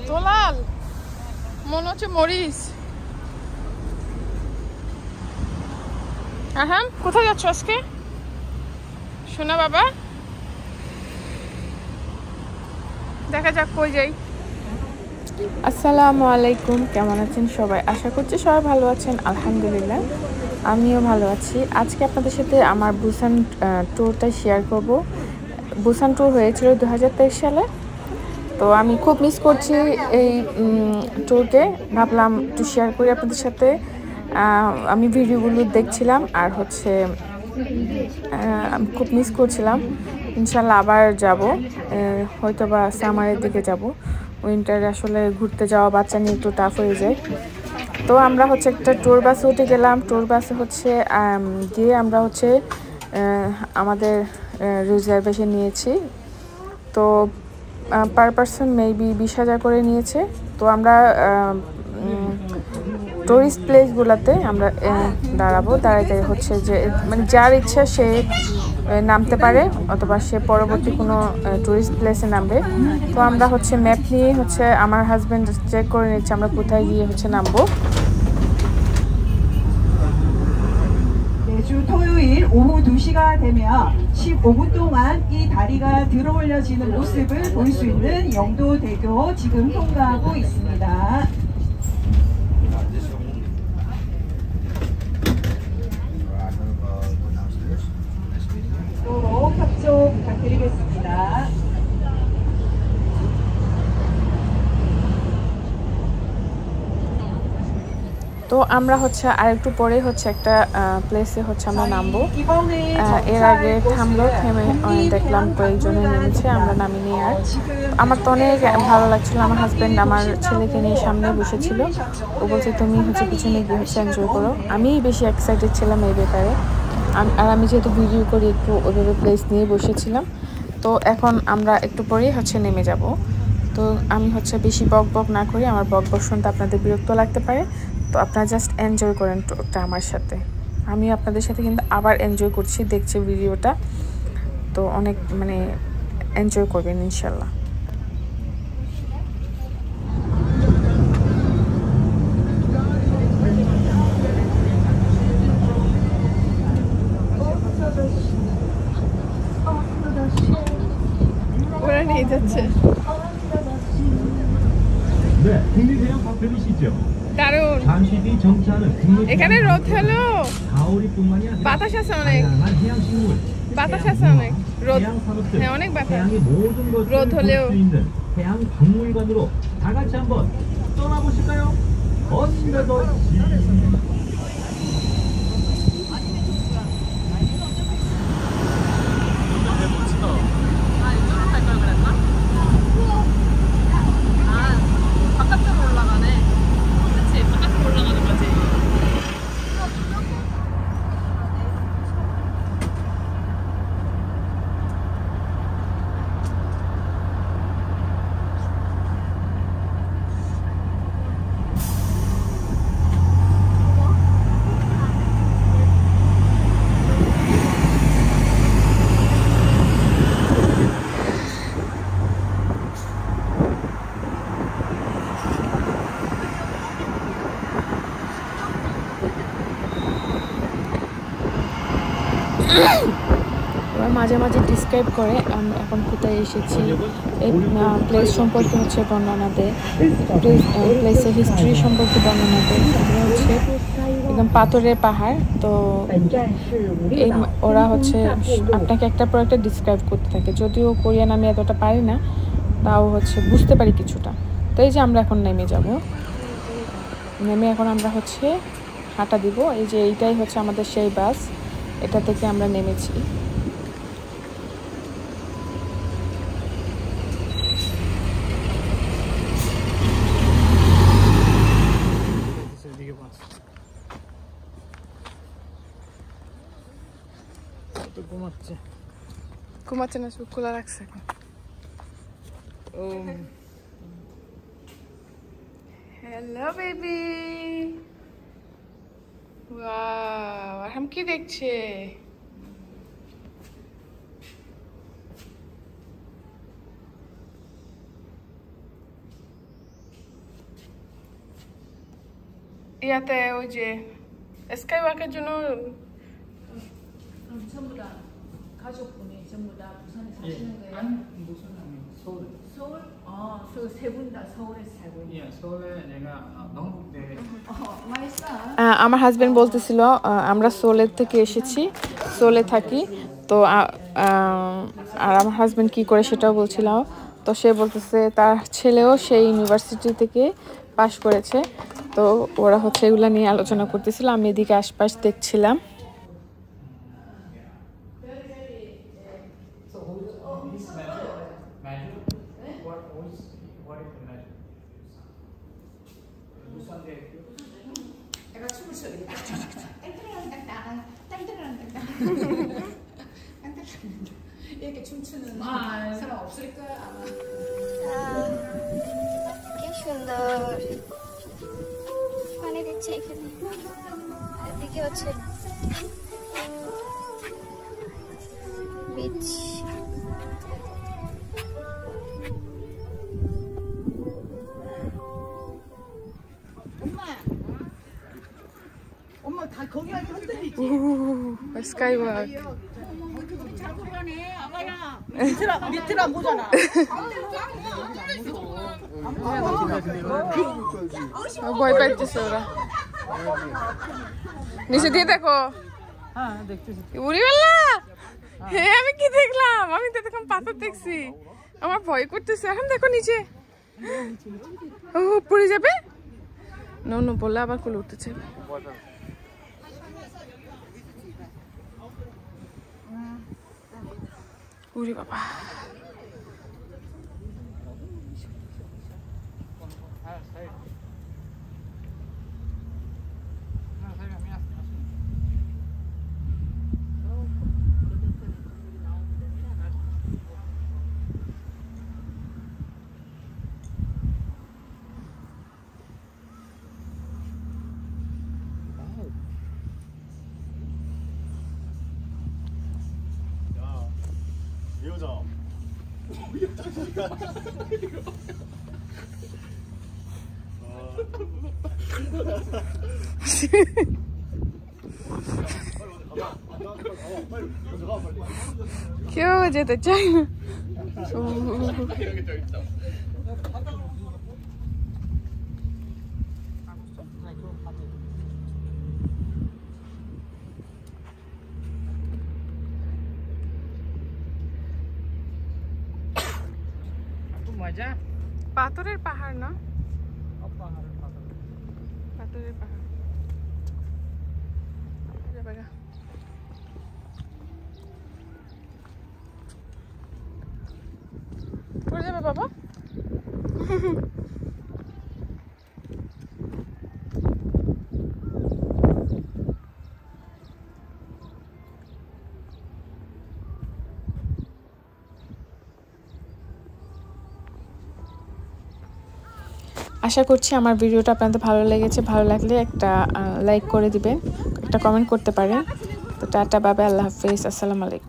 এত লাল মনে হচ্ছে মরিচ। আহাম কোথায় যাচ্ছ আজকে শোনা বাবা? দেখা যাক কই যাই। আসসালামু আলাইকুম, কেমন আছেন সবাই? আশা করছি সবাই ভালো আছেন। আলহামদুলিল্লাহ আমিও ভালো আছি। আজকে আপনাদের সাথে আমার বুসান ট্যুরটা শেয়ার করব। বুসান ট্যুর হয়েছিল 2023 সালে। তো আমি খুব মিস করছি এই ট্যুরকে। ভাবলাম একটু শেয়ার করি আপনাদের সাথে। আমি ভিডিওগুলো দেখছিলাম আর হচ্ছে আমি খুব মিস করছিলাম। ইনশাল্লাহ আবার যাব, হয়তো বা সামারের দিকে যাব। উইন্টারে আসলে ঘুরতে যাওয়া বাচ্চা নিয়ে একটু টাফ হয়ে যায়। তো আমরা হচ্ছে একটা ট্যুর বাসে উঠে গেলাম। ট্যুর বাসে হচ্ছে গিয়ে আমরা হচ্ছে আমাদের রিজার্ভেশন নিয়েছি। তো পার পারসন মেবি 20,000 করে নিয়েছে। তো আমরা টুরিস্ট প্লেসগুলোতে আমরা দাঁড়াবো। দাঁড়াতে হচ্ছে যে মানে যার ইচ্ছা সে নামতে পারে, অথবা সে পরবর্তী কোনো টুরিস্ট প্লেসে নামবে। তো আমরা হচ্ছে ম্যাপ নিয়ে হচ্ছে আমার হাজব্যান্ড চেক করে নিচ্ছে আমরা কোথায় গিয়ে হচ্ছে নামবো। 매주 토요일 오후 2시가 되면 15분 동안 이 다리가 들어올려지는 모습을 볼 수 있는 영도대교 지금 통과하고 있습니다. 도로 협조 부탁드리겠습니다. তো আমরা হচ্ছে আরেকটু পরে হচ্ছে একটা প্লেসে হচ্ছে আমরা নামবো। এর আগে থামলো, থেমে দেখলাম কয়েকজনে নেমেছে, আমরা নামিনি। আর আমার তো অনেক ভালো লাগছিল। আমার হাজব্যান্ড আমার ছেলেকে নিয়ে সামনে বসেছিল। ও বলছে তুমি হচ্ছে পিছনে গিয়ে হচ্ছে এনজয় করো। আমি বেশি এক্সাইটেড ছিলাম এই ব্যাপারে। আর আমি যেহেতু ভিডিও করি একটু ওইভাবে প্লেস নিয়ে বসেছিলাম। তো এখন আমরা একটু পরেই হচ্ছে নেমে যাব। তো আমি হচ্ছে বেশি বক বক না করি, আমার বক বক শুনতে আপনাদের বিরক্ত লাগতে পারে। তো আপনারা জাস্ট এনজয় করেন টুরটা আমার সাথে। আমি আপনাদের সাথে কিন্তু আবার এনজয় করছি, দেখছি ভিডিওটা। তো অনেক মানে এনজয় করবেন ইনশাল্লাহ। ওরা নিয়ে যাচ্ছে। 네, 국립해양 박별이시죠? দারুণ। 잠시 뒤 정차는 এখানে রোদ হলো, 가오리뿐만이 아니라 বাতাস আছে অনেক, 다양한 해양식물, বাতাস আছে অনেক, রোদ 해양 산업들, হ্যাঁ 어নেক বাতাস। 해양의 모든 것을 রোদ 볼 হলেও 수 있는 해양 박물관으로 다 같이 한번 떠나보실까요? 언더더 ওরা মাঝে মাঝে ডিসক্রাইব করে আমি এখন কোথায় এসেছি, এই প্লেস সম্পর্কে হচ্ছে বর্ণনা দেয়, প্লেসের হিস্ট্রি সম্পর্কে বর্ণনা দেয়। তারপরে হচ্ছে একদম পাথরের পাহাড়। তো এই ওরা হচ্ছে আপনাকে একটার পর একটা ডিসক্রাইব করতে থাকে। যদিও কোরিয়ান আমি এতটা পারি না, তাও হচ্ছে বুঝতে পারি কিছুটা। তো এই যে আমরা এখন নেমে যাব, নেমে এখন আমরা হচ্ছে হাঁটা দিব। এই যে এইটাই হচ্ছে আমাদের সেই বাস, এটা থেকে আমরা নেমেছি। ঘুমাচ্ছে না, চোখ খোলা রাখছে এখন। Hello baby. ওয়াও, আরহাম কি দেখছে? ইয়াতে ওই যে স্কাই ওয়াকের জন্য 전부 다 가족분이 전부 다 부산에 사시는 거예요? 서울. 서울? 서울 세 분 다 서울에서 살고 있는. 예, 서울에 내가 농국대. 맛있어. আমার হাজবেন্ড বলতেছিল আমরা সোলের থেকে এসেছি, সোলে থাকি তো আর আমার হাজবেন্ড কি করে সেটাও বলছিল। তো সে বলতেছে তার ছেলেও সেই ইউনিভার্সিটি থেকে পাশ করেছে, তো ওরা হচ্ছে এগুলো নিয়ে আলোচনা করতেছিল। আমি এদিকে আশপাশ দেখছিলাম। So this measure, what is the measure? 부산대학교. 내가 춤을 춰. 이렇게 춤추는 사람 없을 거야 아마. কি সুন্দর পানি দিচ্ছে এখানে, এদিকে হচ্ছে বিচ। 엄마 다 거기 가서 흔들리지. Sky walk 자꾸 가네 아가야. 밑을 안 보잖아. ভয় পাইতেছে ওরা। নিচে দিয়ে দেখো। হ্যাঁ দেখতেছি। উড়িবেলা হ্যাঁ আমি কি দেখলাম, আমি তো দেখলাম পাথর দেখছি, আমার ভয় করতেছে। এখন দেখো নিচে, ও পড়ে যাবে। নো নো বললে আবার কোলে উঠতেছে। উড়ি বাবা, 이 여자. কেউ যেতে চাই না। মজা। পাথরের পাহাড় না, পাথরের পাহাড়। পড়ে যাবে বাবা। আশা করছি আমার ভিডিওটা আপনাদের ভালো লেগেছে। ভালো লাগলে একটা লাইক করে দিবেন, একটা কমেন্ট করতে পারেন। তো টাটা, বাই বাই, আল্লাহ হাফেজ, আসসালামু আলাইকুম।